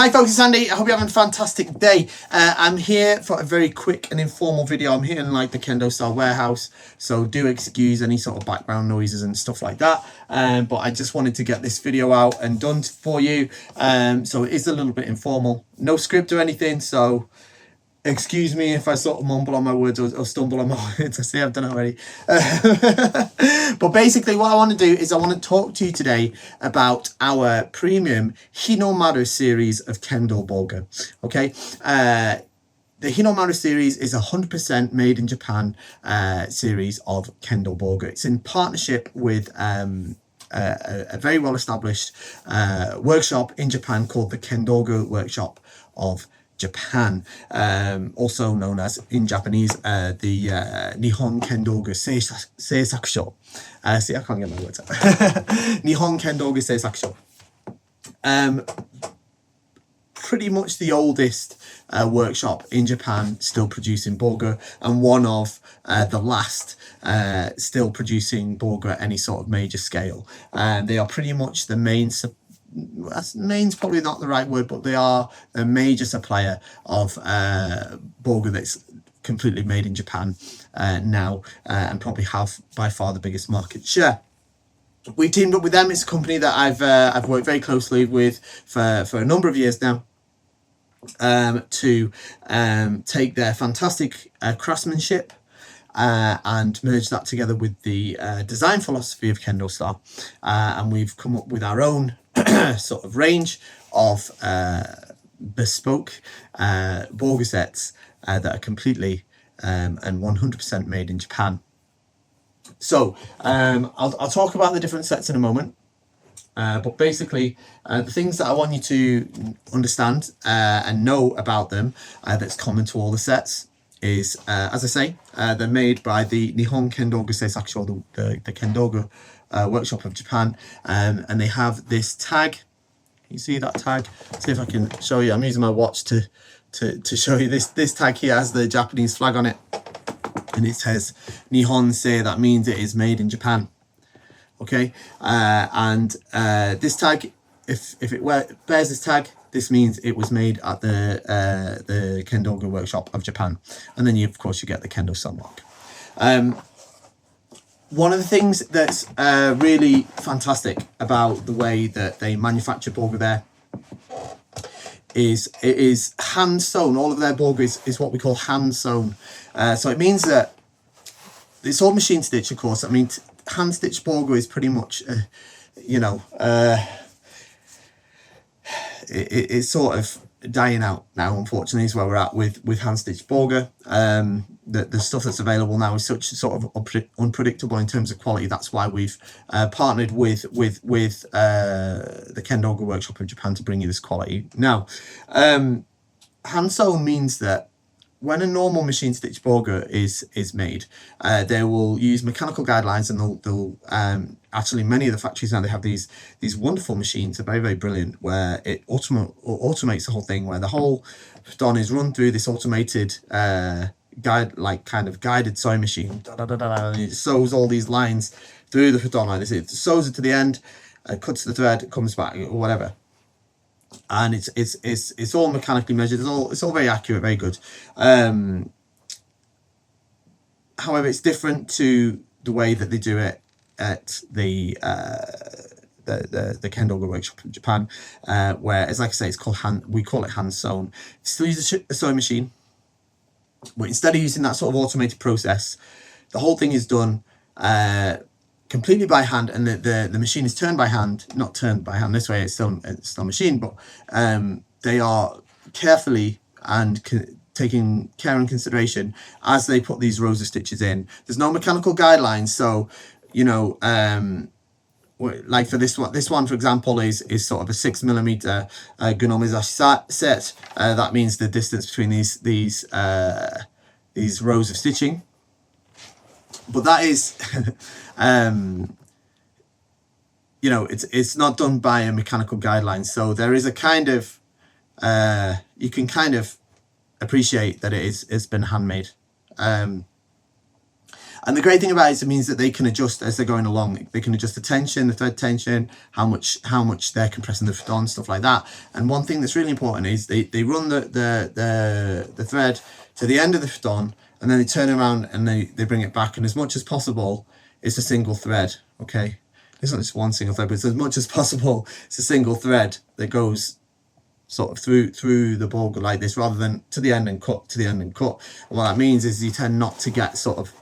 Hi folks, it's Andy. I hope you're having a fantastic day. I'm here for a very quick and informal video. I'm here in like the KendoStar warehouse, so do excuse any sort of background noises and stuff like that. But I just wanted to get this video out and done for you. So it is a little bit informal, no script or anything, so excuse me if I sort of mumble on my words or stumble on my words. I see I've done it already. But basically what I want to do is I want to talk to you today about our premium HinoMaru series of Kendo Bogu. Okay. The HinoMaru series is 100% made in Japan series of Kendo Bogu. It's in partnership with a very well established workshop in Japan called the Kendogu Workshop of Japan, also known as in Japanese the Nihon Kendogu Seisakusho. See, I can't get my words out. Nihon Kendogu Seisakusho. Pretty much the oldest workshop in Japan still producing Bogu, and one of the last still producing Bogu at any sort of major scale. They are pretty much the main's probably not the right word, but they are a major supplier of Bogu that's completely made in Japan now, and probably have by far the biggest market share. We teamed up with them. It's a company that I've worked very closely with for a number of years now, to take their fantastic craftsmanship and merge that together with the design philosophy of KendoStar, and we've come up with our own sort of range of bespoke Bogu sets that are completely and 100% made in Japan. So I'll talk about the different sets in a moment, but basically the things that I want you to understand and know about them that's common to all the sets is, as I say, they're made by the Nihon Kendogu Seisakusho, the Kendogu Workshop of Japan, and they have this tag. You see that tag? See if I can show you. I'm using my watch to show you this tag here has the Japanese flag on it, and it says Nihon Sei. That means it is made in Japan. Okay, and this tag, if it bears this tag, this means it was made at the Kendogu Workshop of Japan, and then of course you get the KendoStar mark. One of the things that's really fantastic about the way that they manufacture Bogu there is it is hand sewn. All of their Bogu is what we call hand sewn. So it means that it's all machine stitch, of course. I mean, hand stitched Bogu is pretty much, it's sort of dying out now, unfortunately, is where we're at with hand stitched Bogu. The stuff that's available now is such sort of unpredictable in terms of quality. That's why we've partnered with the Kendogu Workshop of Japan to bring you this quality. Now, hand sewn means that when a normal machine stitch Bogu is made, they will use mechanical guidelines, and they'll actually, many of the factories now, they have these wonderful machines. They're very, very brilliant, where it automates the whole thing, where the whole don is run through this automated guided sewing machine. And it sews all these lines through the futon like this. It sews it to the end, cuts the thread, it comes back, or whatever. And it's all mechanically measured. It's all very accurate, very good. However, it's different to the way that they do it at the Kendogu Workshop in Japan, where, as like I say, it's called we call it hand sewn. Still use a sewing machine, but instead of using that sort of automated process, the whole thing is done completely by hand, and the machine is turned by hand. Not turned by hand this way, it's still a machine, but they are carefully and taking care and consideration as they put these rows of stitches in. There's no mechanical guidelines, so like for this one for example is sort of a 6mm gunomizashi set. That means the distance between these rows of stitching, but that is it's not done by a mechanical guideline, so there is a kind of you can kind of appreciate that it's been handmade. And the great thing about it means that they can adjust as they're going along. They can adjust the tension, the thread tension, how much they're compressing the futon, stuff like that. And one thing that's really important is they run the thread to the end of the futon, and then they turn around and they bring it back. And as much as possible, it's a single thread. Okay, it's not just one single thread, but it's as much as possible, it's a single thread that goes sort of through the bogu like this, rather than to the end and cut, to the end and cut. And what that means is you tend not to get sort of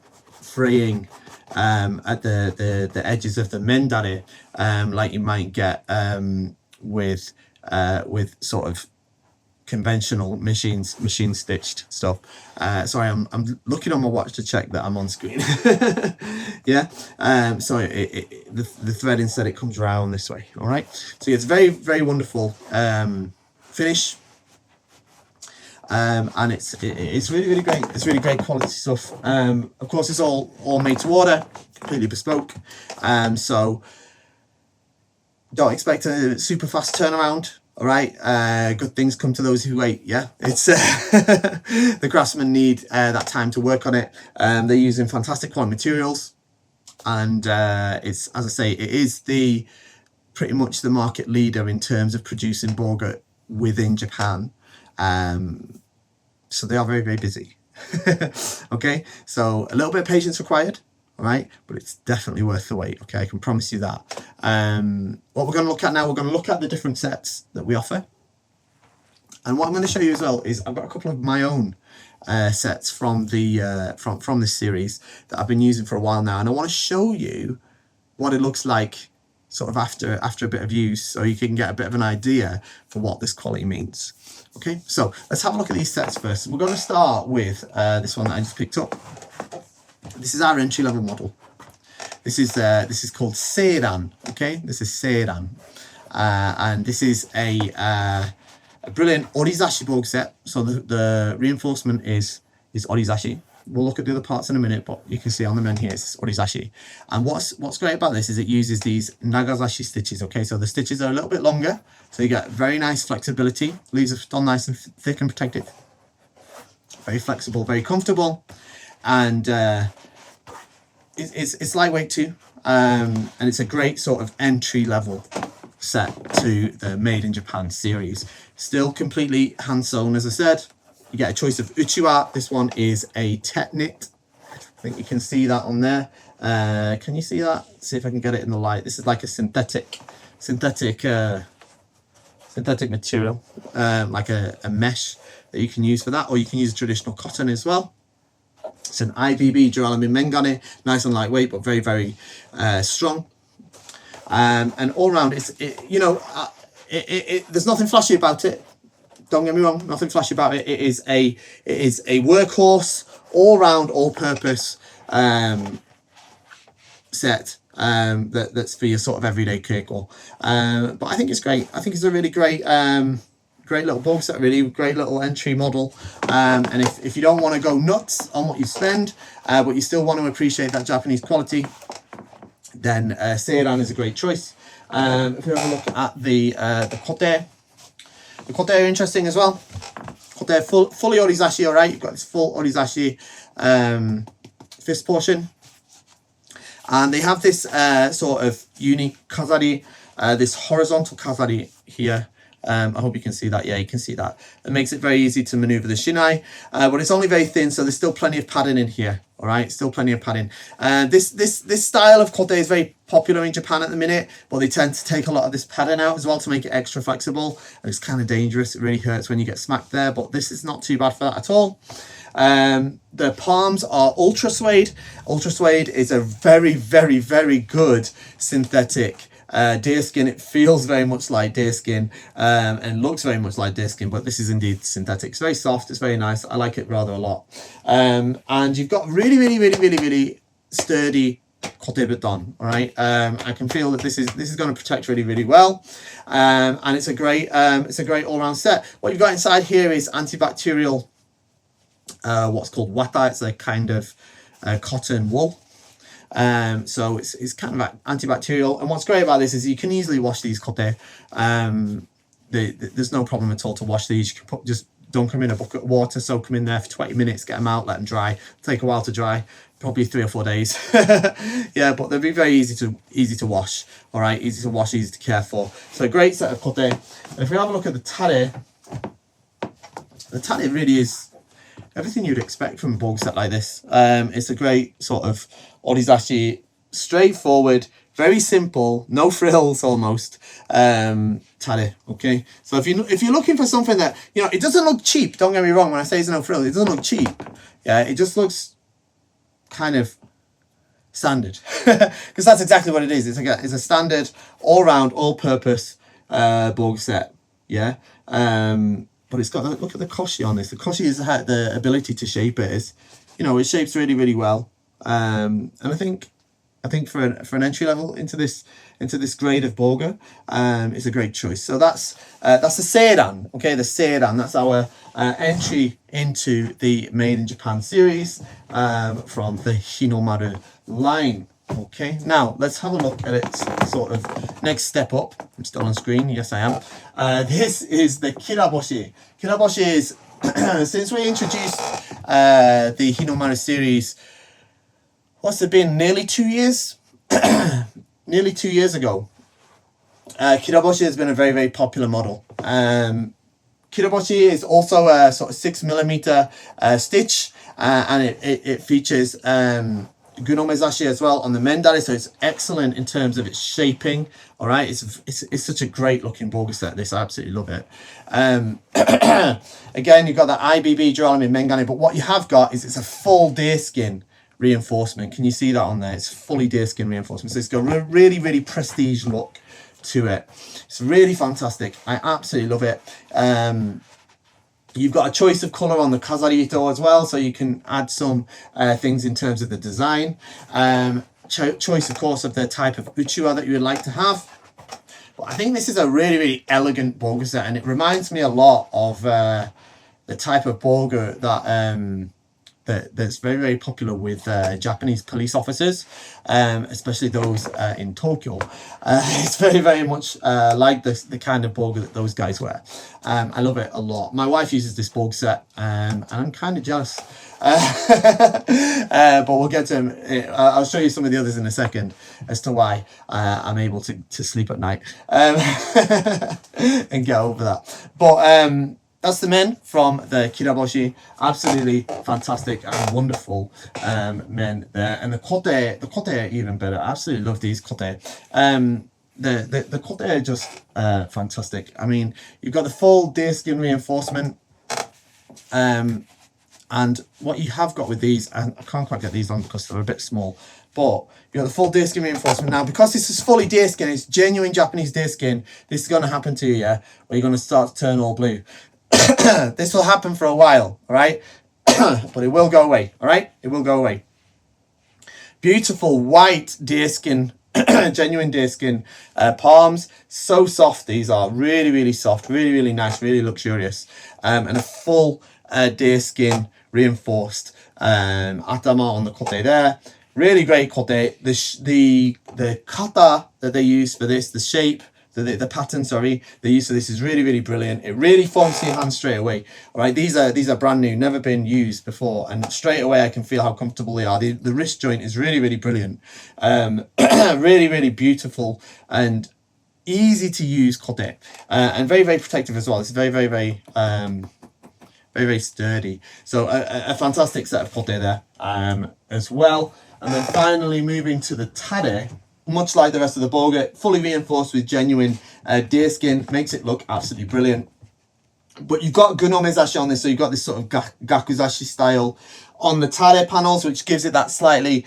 fraying at the edges of the mendare, like you might get with sort of conventional machine stitched stuff. Sorry, I'm looking on my watch to check that I'm on screen. Yeah. So the thread, instead it comes round this way. All right. So it's very, very wonderful finish. And it's really, really great. It's really great quality stuff. Of course, it's all made to order, completely bespoke. So don't expect a super fast turnaround. All right, good things come to those who wait. Yeah, it's the craftsmen need that time to work on it. They're using fantastic quality materials, and it's, as I say, it is pretty much the market leader in terms of producing bogu within Japan. So they are very, very busy. Okay, so a little bit of patience required. All right, but it's definitely worth the wait. Okay, I can promise you that. What we're going to look at now, we're going to look at the different sets that we offer. And what I'm going to show you as well is I've got a couple of my own sets from the from this series that I've been using for a while now, and I want to show you what it looks like sort of after a bit of use, so you can get a bit of an idea for what this quality means. Okay, so let's have a look at these sets first. We're going to start with this one that I just picked up. This is our entry-level model. This is called sewn. Okay, this is sewn, and this is a brilliant orizashi bogu set. So the reinforcement is orizashi. We'll look at the other parts in a minute, but you can see on the men here it's orizashi. And what's great about this is it uses these nagazashi stitches. Okay, so the stitches are a little bit longer, so you get very nice flexibility. Leaves the futon nice and thick and protected. Very flexible, very comfortable, and it's lightweight too, and it's a great sort of entry level set to the Made in Japan series. Still completely hand sewn, as I said. You get a choice of uchiwa. This one is a technit. I think you can see that on there. Can you see that? See if I can get it in the light. This is like a synthetic material, like a mesh that you can use for that, or you can use traditional cotton as well. It's an IBB duralumin mengane, nice and lightweight, but very, very strong. And all round, there's nothing flashy about it. Don't get me wrong, nothing flashy about it. It is a workhorse, all round, all purpose set that's for your sort of everyday keigo. But I think it's great. I think it's a really great little bogu set, really great little entry model. And if you don't want to go nuts on what you spend, but you still want to appreciate that Japanese quality, then sewn is a great choice. If you have a look at the kote. The kote are interesting as well. Kote fully orizashi, all right. You've got this full orizashi fist portion, and they have this sort of unique kazari, this horizontal kazari here. I hope you can see that. Yeah, you can see that. It makes it very easy to maneuver the shinai, but it's only very thin, so there's still plenty of padding in here. All right, still plenty of padding. This style of kote is very popular in Japan at the minute, but they tend to take a lot of this padding out as well to make it extra flexible. And it's kind of dangerous. It really hurts when you get smacked there, but this is not too bad for that at all. The palms are ultra suede. Ultra suede is a very, very, very good synthetic deerskin. It feels very much like deerskin and looks very much like deerskin, but this is indeed synthetic. It's very soft, it's very nice. I like it rather a lot. And you've got really, really, really, really, really sturdy kote buton. All right, I can feel that this is going to protect really, really well, and it's a great all-round set. What you've got inside here is antibacterial, what's called wata. It's a kind of cotton wool. So it's kind of like antibacterial, and what's great about this is you can easily wash these kote. There's no problem at all to wash these. You can just dunk them in a bucket of water, soak them in there for 20 minutes, get them out, let them dry. Take a while to dry, probably 3 or 4 days. Yeah, but they'll be very easy to wash. All right, easy to wash, easy to care for. So great set of kote. And if we have a look at the tare really is everything you'd expect from a bogu set like this. It's a great sort of orizashi, straightforward, very simple, no frills almost. Tare, okay. So if you're looking for something that, you know, it doesn't look cheap. Don't get me wrong. When I say it's no frills, it doesn't look cheap. Yeah, it just looks kind of standard, because that's exactly what it is. It's a standard, all-round, all-purpose bogu set. Yeah. But it's got, look at the koshi on this. The koshi is the ability to shape it. Is, you know, it shapes really, really well. And I think for an entry level into this grade of bogu, it's a great choice. So that's the seiran. Okay, the seiran. That's our entry into the Made in Japan series from the HinoMaru line. Okay, now let's have a look at its sort of next step up. I'm still on screen. Yes, I am. This is the Kiraboshi. Kiraboshi is since we introduced the HinoMaru series, what's it been? Nearly 2 years. Nearly 2 years ago. Kiraboshi has been a very, very popular model. Kiraboshi is also a sort of 6mm stitch, and it features gunomezashi as well on the mendare, so it's excellent in terms of its shaping. All right, it's such a great looking bogu set. This, I absolutely love it. Again, you've got that IBB duralumin mengane, but what you have got is it's a full deerskin reinforcement. Can you see that on there? It's fully deerskin reinforcement, so it's got a really, really prestige look to it. It's really fantastic. I absolutely love it. You've got a choice of colour on the kazarito as well, so you can add some things in terms of the design. Choice, of course, of the type of uchiwa that you would like to have. But I think this is a really, really elegant bogu set, and it reminds me a lot of the type of bogu that's very, very popular with Japanese police officers, especially those in Tokyo. It's very, very much like the kind of bogu that those guys wear. I love it a lot. My wife uses this bogu set, and I'm kind of jealous. But we'll get to them. I'll show you some of the others in a second as to why I'm able to sleep at night and get over that. But that's the men from the Kiraboshi. Absolutely fantastic and wonderful men there. And the kote are even better. I absolutely love these kote. The kote are just fantastic. I mean, you've got the full deerskin reinforcement. And what you have got with these, and I can't quite get these on because they're a bit small, but you've got the full deerskin reinforcement. Now, because this is fully deerskin, it's genuine Japanese deerskin, this is going to happen to you, yeah? Where you're going to start to turn all blue. This will happen for a while, all right? But it will go away, all right? It will go away. Beautiful white deerskin, genuine deerskin palms. So soft, these are. Really, really soft. Really, really nice. Really luxurious. And a full deerskin reinforced atama on the kote there. Really great kote. The kata that they use for this, the shape, the pattern, sorry, they use for this is really, really brilliant. It really forms to your hand straight away. All right, these are brand new, never been used before, and straight away I can feel how comfortable they are. The wrist joint is really, really brilliant. Really, really beautiful and easy to use kote, and very, very protective as well. It's very, very, very very, very sturdy. So a fantastic set of kote there as well. And then finally moving to the tare, much like the rest of the bogu, fully reinforced with genuine deerskin, makes it look absolutely brilliant. But you've got gunomezashi on this, so you've got this sort of gakuzashi style on the tare panels, which gives it that slightly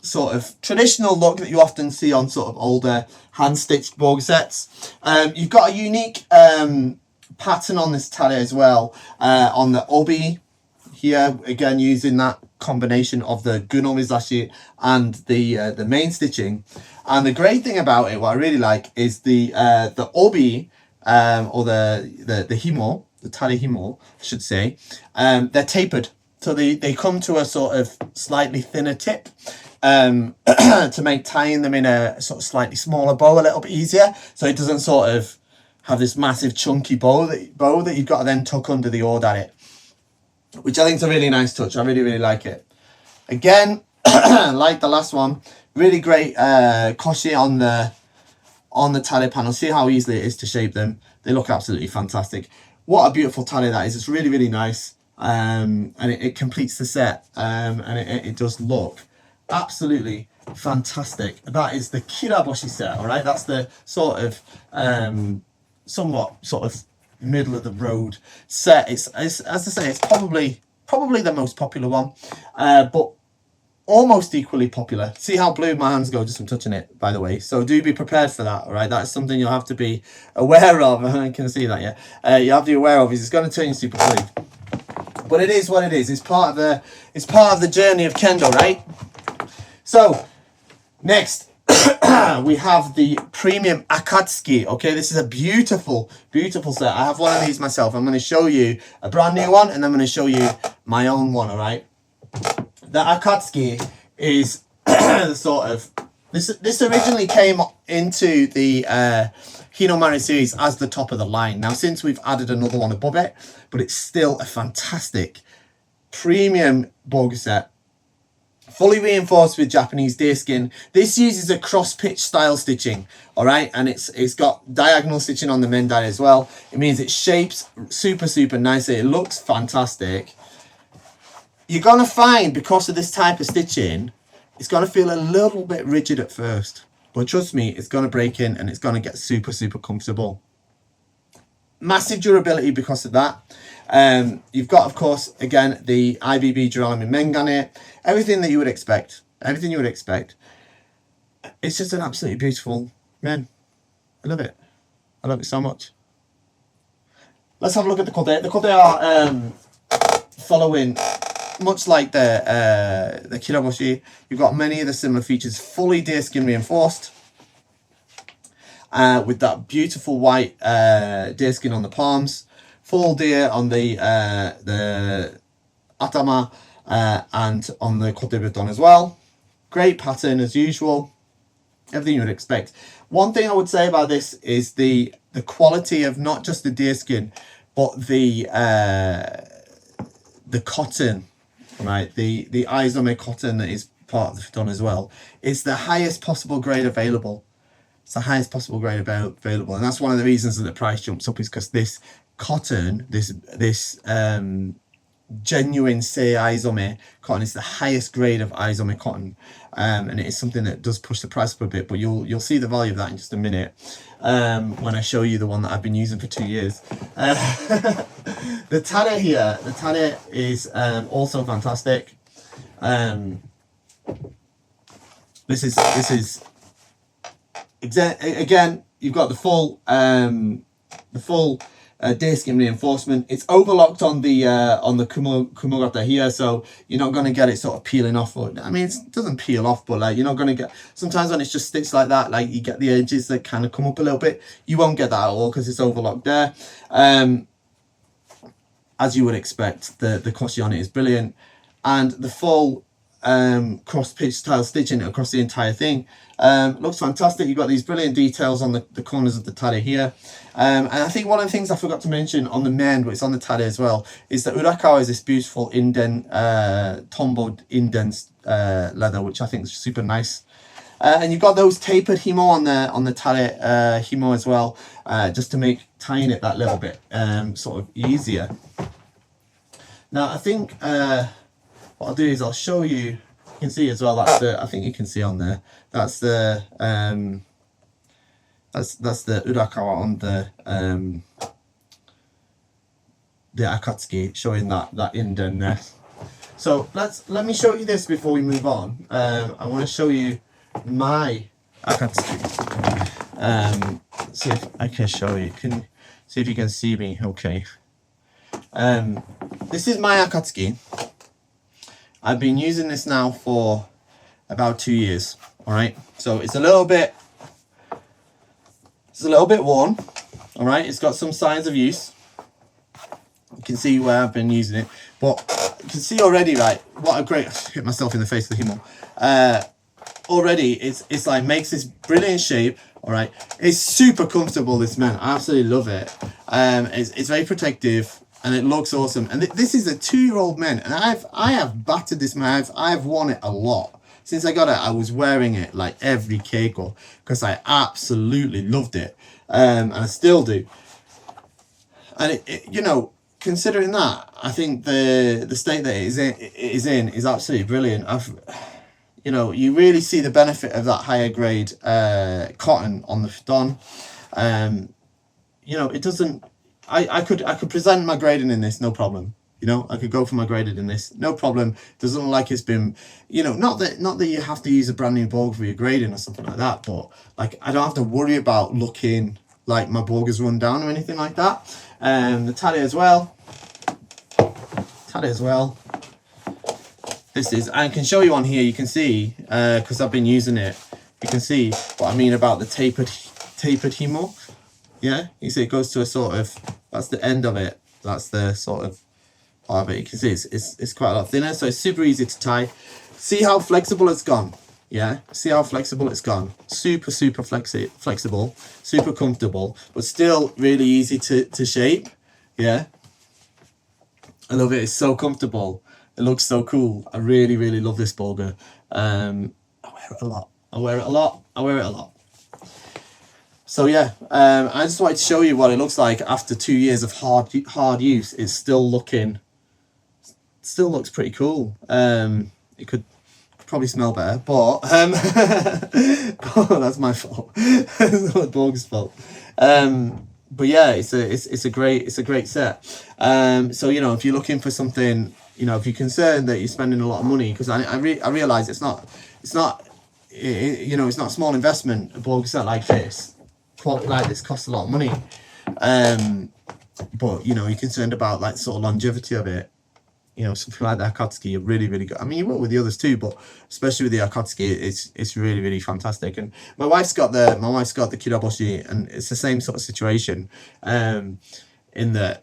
sort of traditional look that you often see on sort of older hand-stitched bogu sets. You've got a unique pattern on this tare as well, on the obi here, again using that combination of the gunomezashi and the main stitching. And the great thing about it, what I really like, is the obi or the himo, the tare himo, I should say. They're tapered, so they come to a sort of slightly thinner tip to make tying them in a sort of slightly smaller bow a little bit easier, so it doesn't sort of have this massive chunky bow that you've got to then tuck under the ordare, which I think is a really nice touch. I really, really like it. Again, like the last one, really great koshi on the tare panel. See how easily it is to shape them. They look absolutely fantastic. What a beautiful tare that is. It's really, really nice. And it completes the set. And it does look absolutely fantastic. That is the Kiraboshi set, all right? That's the sort of somewhat sort of middle of the road set. It's as I say, it's probably the most popular one, but almost equally popular. See how blue my hands go just from touching it, by the way. So do be prepared for that, all right? That's something you'll have to be aware of. I can see that, yeah. You have to be aware of is it's going to turn you super blue. But it is what it is. It's part of the journey of Kendo, right? So next we have the premium Akatski. Okay, this is a beautiful, beautiful set. I have one of these myself. I'm going to show you a brand new one, and I'm going to show you my own one, all right? The Akatski is the sort of this originally came into the HinoMaru series as the top of the line. Now, since we've added another one above it, but it's still a fantastic premium bogu set, fully reinforced with Japanese deerskin. This uses a cross-pitch style stitching, all right, and it's got diagonal stitching on the mendai as well. It means it shapes super, super nicely. It looks fantastic. You're going to find, because of this type of stitching, it's going to feel a little bit rigid at first. But trust me, it's going to break in and it's going to get super, super comfortable. Massive durability because of that. You've got, of course, again, the IBB duralumin mengane. Everything that you would expect. Everything you would expect. It's just an absolutely beautiful men. I love it. I love it so much. Let's have a look at the kode. The kode are following... much like the Kiraboshi, you've got many of the similar features, fully deerskin reinforced, with that beautiful white deerskin on the palms, full deer on the atama and on the kote buton as well. Great pattern as usual, everything you would expect. One thing I would say about this is the quality of not just the deerskin, but the cotton. Right, the Aizome cotton that is part of the futon as well. It's the highest possible grade available. It's the highest possible grade available, and that's one of the reasons that the price jumps up, is because this cotton, this genuine sei Aizome cotton is the highest grade of Aizome cotton, and it is something that does push the price up a bit. But you'll see the value of that in just a minute when I show you the one that I've been using for 2 years. The tare here, the tare is also fantastic. This is again, you've got the full deerskin reinforcement. It's overlocked on the kumogata here, so you're not going to get it sort of peeling off. I mean, it doesn't peel off, but like, you're not going to get, sometimes when it's just stitched like that, like you get the edges that kind of come up a little bit. You won't get that at all because it's overlocked there. As you would expect, the koshi on it is brilliant, and the full cross-pitch style stitching across the entire thing looks fantastic. You've got these brilliant details on the corners of the tare here, and I think one of the things I forgot to mention on the men, but it's on the tare as well, is that urakawa is this beautiful indent, tombow indent leather, which I think is super nice. And you've got those tapered himo on the tare himo as well, just to make tying it that little bit sort of easier. Now I think what I'll do is I'll show you. You can see as well. That's the. I think you can see on there. That's the. That's the urakawa on the Akatski, showing that indent there. So let me show you this before we move on. I want to show you my Akatski. See if I can show you. See if you can see me. Okay. This is my Akatski. I've been using this now for about 2 years. All right. So it's a little bit worn. All right. It's got some signs of use. You can see where I've been using it, but you can see already, right? What a great, hit myself in the face with the himo. Already it's like makes this brilliant shape. All right, it's super comfortable, this man. I absolutely love it. It's very protective. and it looks awesome. And this is a 2-year-old man, and I have battered this man. I've worn it a lot since I got it. I was wearing it like every keiko because I absolutely loved it, and I still do. And you know, considering that, I think the state that it is in is absolutely brilliant. You know, you really see the benefit of that higher grade cotton on the futon. You know, it doesn't. I could present my grading in this, no problem. You know, I could go for my graded in this, no problem. Doesn't look like it's been, you know, not that you have to use a brand new Bogu for your grading or something like that, but like I don't have to worry about looking like my Bogu's run down or anything like that. The talle as well. This is, I can show you on here. You can see because I've been using it. You can see what I mean about the tapered himo. Yeah, you see it goes to a sort of, that's the end of it. That's the sort of part of it. You can see it's quite a lot thinner, so it's super easy to tie. See how flexible it's gone. Yeah, see how flexible it's gone. Super flexible, super comfortable, but still really easy to shape. Yeah, I love it. It's so comfortable. It looks so cool. I really love this Bogu. I wear it a lot. So yeah, I just wanted to show you what it looks like after 2 years of hard use. It's still looks pretty cool. It could probably smell better, but that's my fault. It's not Bogu's fault. But yeah, it's a great set. So you know, if you're looking for something, you know, if you're concerned that you're spending a lot of money, because I realize it's not you know, it's not a small investment. A Bogu set like this, quality like this, costs a lot of money. But you know, you're concerned about like sort of longevity of it. You know, something like the Akatski are really good. I mean, you work with the others too, but especially with the Akatski, it's really fantastic. And my wife's got the Kiraboshi, and it's the same sort of situation. In that,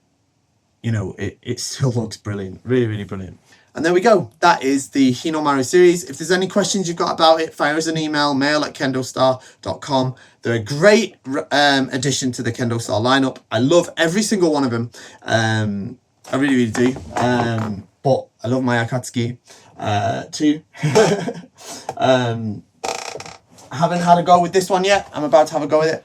you know, it still looks brilliant, really brilliant. And there we go. That is the HinoMaru series. If there's any questions you've got about it, fire us an email, mail@KendoStar.com. They're a great addition to the KendoStar lineup. I love every single one of them. I really do. But I love my Akatski too. I haven't had a go with this one yet. I'm about to have a go with it.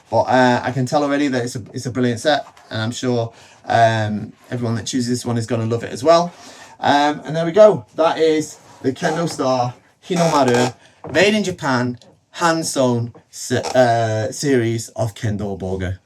But I can tell already that it's a brilliant set. And I'm sure everyone that chooses this one is going to love it as well. And there we go. That is the KendoStar HinoMaru made in Japan, hand sewn series of Kendo Bogu.